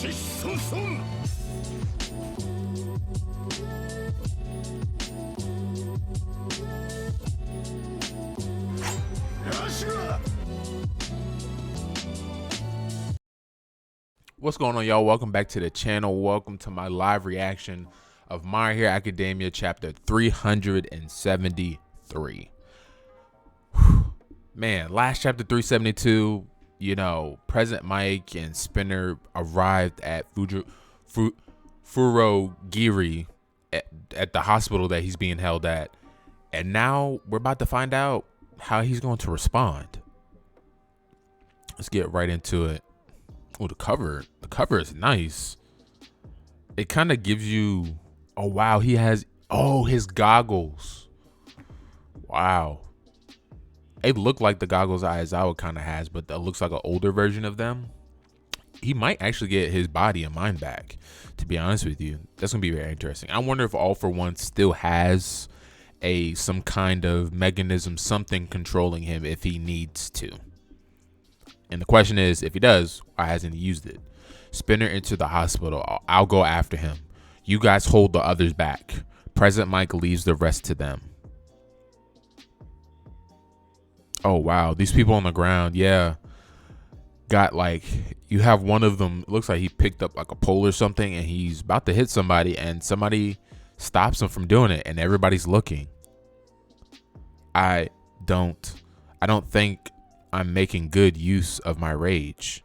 What's going on, y'all? Welcome back to the channel. Welcome to my live reaction of My Hero Academia chapter 373. Man, last chapter 372, you know, President Mike and Spinner arrived at Kurogiri at the hospital that he's being held at. And now we're about to find out how he's going to respond. Let's get right into it. Oh, the cover is nice. It kind of gives you, oh wow, he has, oh, his goggles. Wow. They look like the goggles Aizawa kind of has, but that looks like an older version of them. He might actually get his body and mind back, to be honest with you. That's gonna be very interesting. I wonder if All For One still has some kind of mechanism, something controlling him if he needs to. And the question is, if he does, why hasn't he used it? Spinner into the hospital. I'll go after him. You guys hold the others back. President Mike leaves the rest to them. Oh, wow. These people on the ground, yeah. Got like, you have one of them, it looks like he picked up like a pole or something and he's about to hit somebody and somebody stops him from doing it and everybody's looking. I don't think I'm making good use of my rage.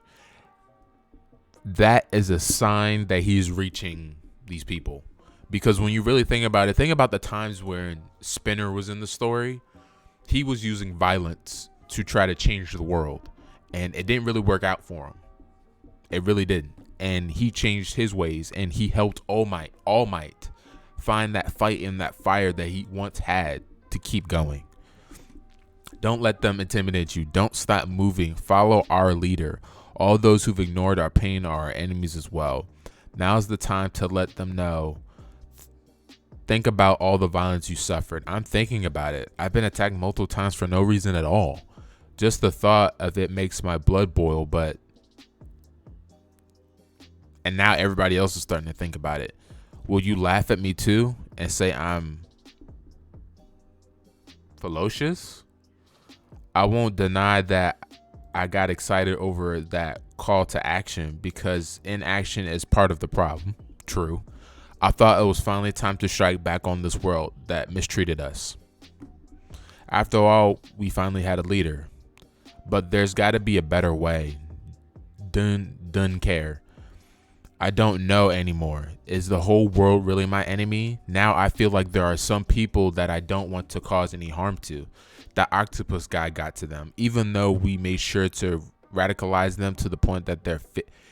That is a sign that he's reaching these people, because when you really think about it, think about the times when Spinner was in the story. He was using violence to try to change the world, and it didn't really work out for him. It really didn't. And he changed his ways, and he helped All Might find that fight in that fire that he once had to keep going. Don't let them intimidate you. Don't stop moving. Follow our leader. All those who've ignored our pain are our enemies as well. Now's the time to let them know. Think about all the violence you suffered. I'm thinking about it. I've been attacked multiple times for no reason at all. Just the thought of it makes my blood boil, but... And now everybody else is starting to think about it. Will you laugh at me too and say I'm ferocious? I won't deny that I got excited over that call to action, because inaction is part of the problem. True. I thought it was finally time to strike back on this world that mistreated us. After all, we finally had a leader. But there's got to be a better way. Dun care. I don't know anymore. Is the whole world really my enemy? Now I feel like there are some people that I don't want to cause any harm to. The octopus guy got to them, even though we made sure to radicalize them to the point that their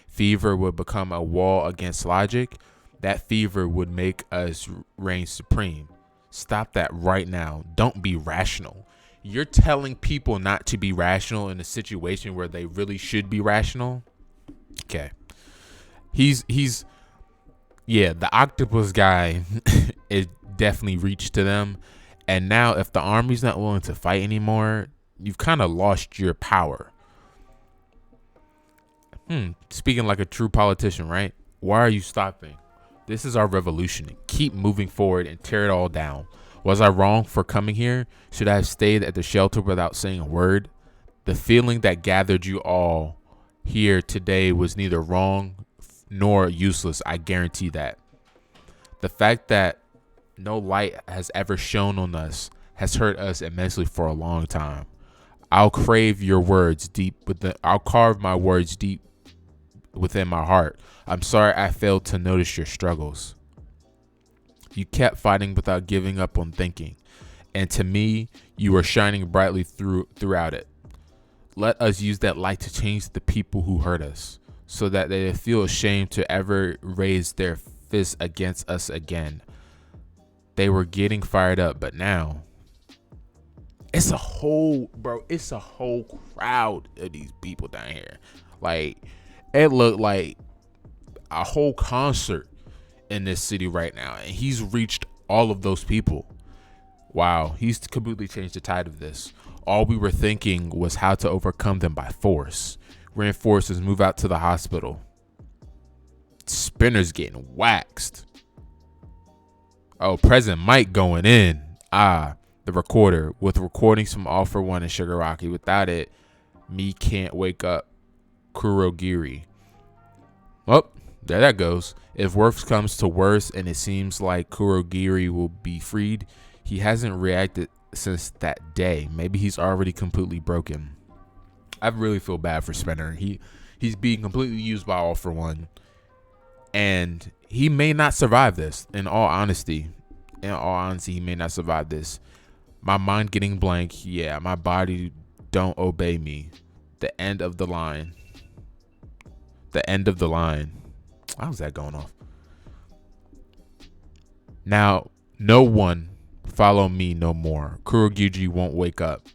fever would become a wall against logic. That fever would make us reign supreme. Stop that right now. Don't be rational. You're telling people not to be rational in a situation where they really should be rational. Okay. Yeah, the octopus guy is definitely reached to them. And now if the army's not willing to fight anymore, you've kind of lost your power. Speaking like a true politician, right? Why are you stopping? This is our revolution. Keep moving forward and tear it all down. Was I wrong for coming here? Should I have stayed at the shelter without saying a word? The feeling that gathered you all here today was neither wrong nor useless. I guarantee that. The fact that no light has ever shone on us has hurt us immensely for a long time. I'll carve my words deep within my heart. I'm sorry I failed to notice your struggles. You kept fighting without giving up on thinking, and to me, you were shining brightly throughout it. Let us use that light to change the people who hurt us, so that they feel ashamed to ever raise their fists against us again. They were getting fired up, but now it's a whole crowd of these people down here. Like, it looked like a whole concert in this city right now, and he's reached all of those people. Wow, he's completely changed the tide of this. All we were thinking was how to overcome them by force. Reinforcements move out to the hospital. Spinner's getting waxed. Oh, Present Mike going in. The recorder with recordings from All For One and Shigaraki. Without it, me can't wake up Kurogiri. Oh, there that goes. If worse comes to worse and it seems like Kurogiri will be freed, he hasn't reacted since that day. Maybe he's already completely broken. I really feel bad for Spinner. He's being completely used by All For One, and he may not survive this. In all honesty, he may not survive this. My mind getting blank. Yeah, my body don't obey me. The end of the line. The end of the line. How's that going off? Now, no one follow me no more. Kurogiri won't wake up.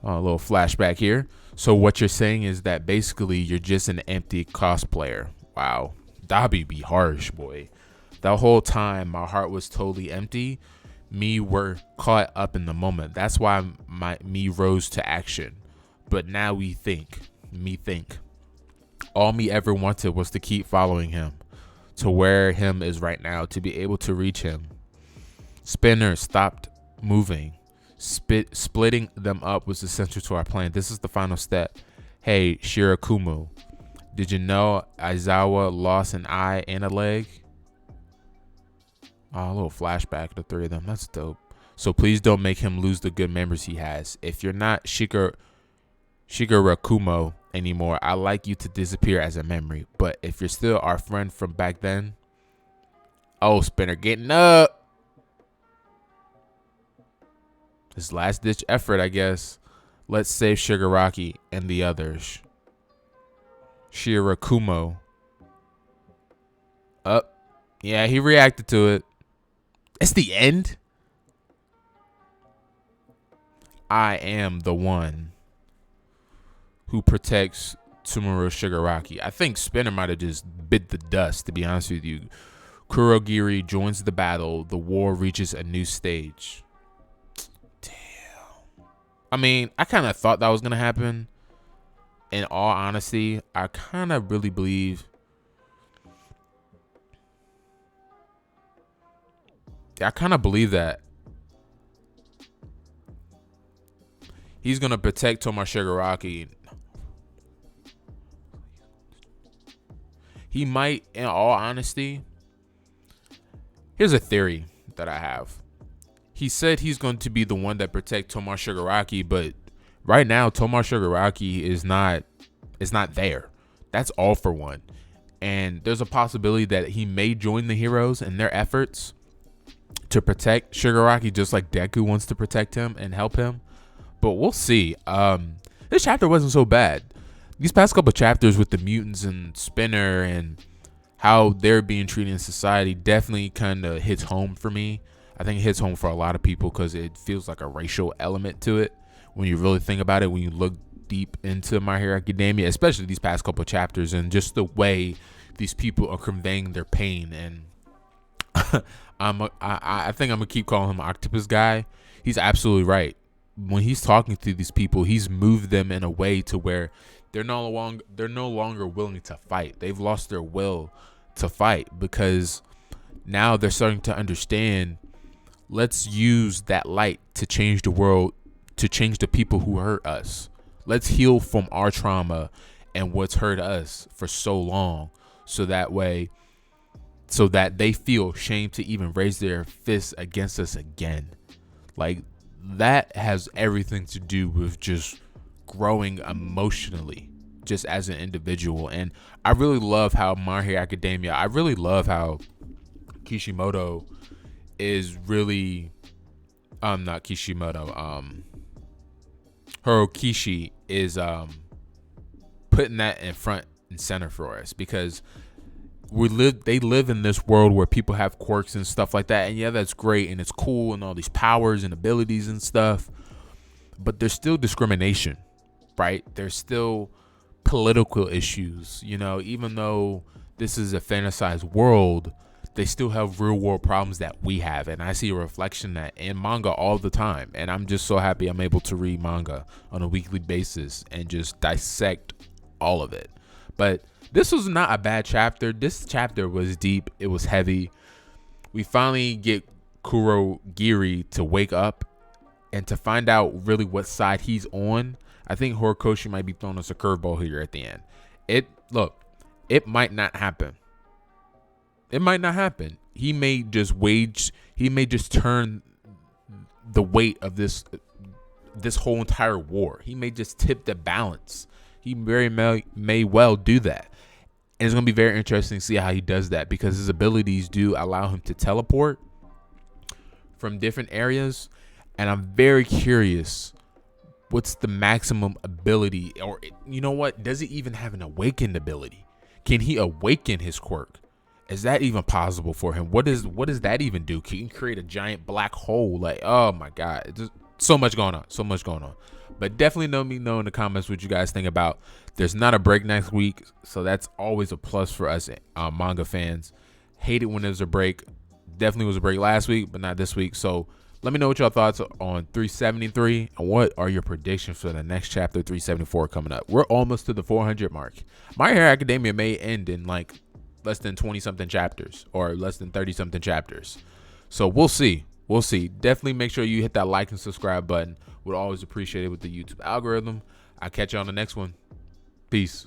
A little flashback here. So what you're saying is that basically you're just an empty cosplayer. Wow. Dobby be harsh, boy. The whole time my heart was totally empty. Me were caught up in the moment. That's why me rose to action. But now me think. All me ever wanted was to keep following him to where him is right now, to be able to reach him. Spinner stopped moving. Splitting them up was essential to our plan. This is the final step. Hey, Shirakumo, did you know Aizawa lost an eye and a leg? Oh, a little flashback of the three of them. That's dope. So please don't make him lose the good memories he has. If you're not Shigarakumo anymore, I'd like you to disappear as a memory. But if you're still our friend from back then, oh, Spinner getting up. His last ditch effort, I guess. Let's save Shigaraki and the others. Shirakumo. Up. Yeah, he reacted to it. It's the end. I am the one who protects Tomura Shigaraki. I think Spinner might have just bit the dust, to be honest with you. Kurogiri joins the battle. The war reaches a new stage. Damn. I mean, I kind of thought that was going to happen. In all honesty, I kind of really believe. I kind of believe that he's going to protect Tomura Shigaraki. He might, in all honesty. Here's a theory that I have. He said he's going to be the one that protects Tomura Shigaraki, but right now Tomura Shigaraki is not there. That's All For One. And there's a possibility that he may join the heroes in their efforts to protect Shigaraki, just like Deku wants to protect him and help him. But we'll see. This chapter wasn't so bad. These past couple chapters with the mutants and Spinner and how they're being treated in society definitely kind of hits home for me. I think it hits home for a lot of people because it feels like a racial element to it when you really think about it, when you look deep into My Hero Academia, especially these past couple chapters, and just the way these people are conveying their pain. And I think I'm gonna keep calling him Octopus Guy. He's absolutely right. When he's talking to these people, he's moved them in a way to where they're no longer willing to fight. They've lost their will to fight because now they're starting to understand, let's use that light to change the world, to change the people who hurt us. Let's heal from our trauma and what's hurt us for so long, so that they feel shame to even raise their fists against us again. Like, that has everything to do with just growing emotionally, just as an individual. And I really love how My Hero Academia, I really love how Kishimoto is really not Kishimoto, Hirokishi is putting that in front and center for us, because they live in this world where people have quirks and stuff like that, and yeah, that's great and it's cool and all these powers and abilities and stuff, but there's still discrimination, right? There's still political issues, you know. Even though this is a fantasized world, they still have real world problems that we have, and I see a reflection that in manga all the time. And I'm just so happy I'm able to read manga on a weekly basis and just dissect all of it. But this was not a bad chapter. This chapter was deep. It was heavy. We finally get Kurogiri to wake up and to find out really what side he's on. I think Horikoshi might be throwing us a curveball here at the end. It might not happen. It might not happen. He may just turn the weight of this whole entire war. He may just tip the balance. He very may well do that. And it's going to be very interesting to see how he does that, because his abilities do allow him to teleport from different areas. And I'm very curious, what's the maximum ability? Or, you know what? Does he even have an awakened ability? Can he awaken his quirk? Is that even possible for him? What does that even do? Can he create a giant black hole? Like, oh my God. Just so much going on. So much going on. But definitely let me know in the comments what you guys think about. There's not a break next week, so that's always a plus for us manga fans. Hate it when there's a break. Definitely was a break last week, but not this week. So let me know what your thoughts are on 373, and what are your predictions for the next chapter, 374, coming up. We're almost to the 400 mark. My Hero Academia may end in like less than 20-something chapters, or less than 30-something chapters. So we'll see. We'll see. Definitely make sure you hit that like and subscribe button. Would always appreciate it with the YouTube algorithm. I'll catch you on the next one. Peace.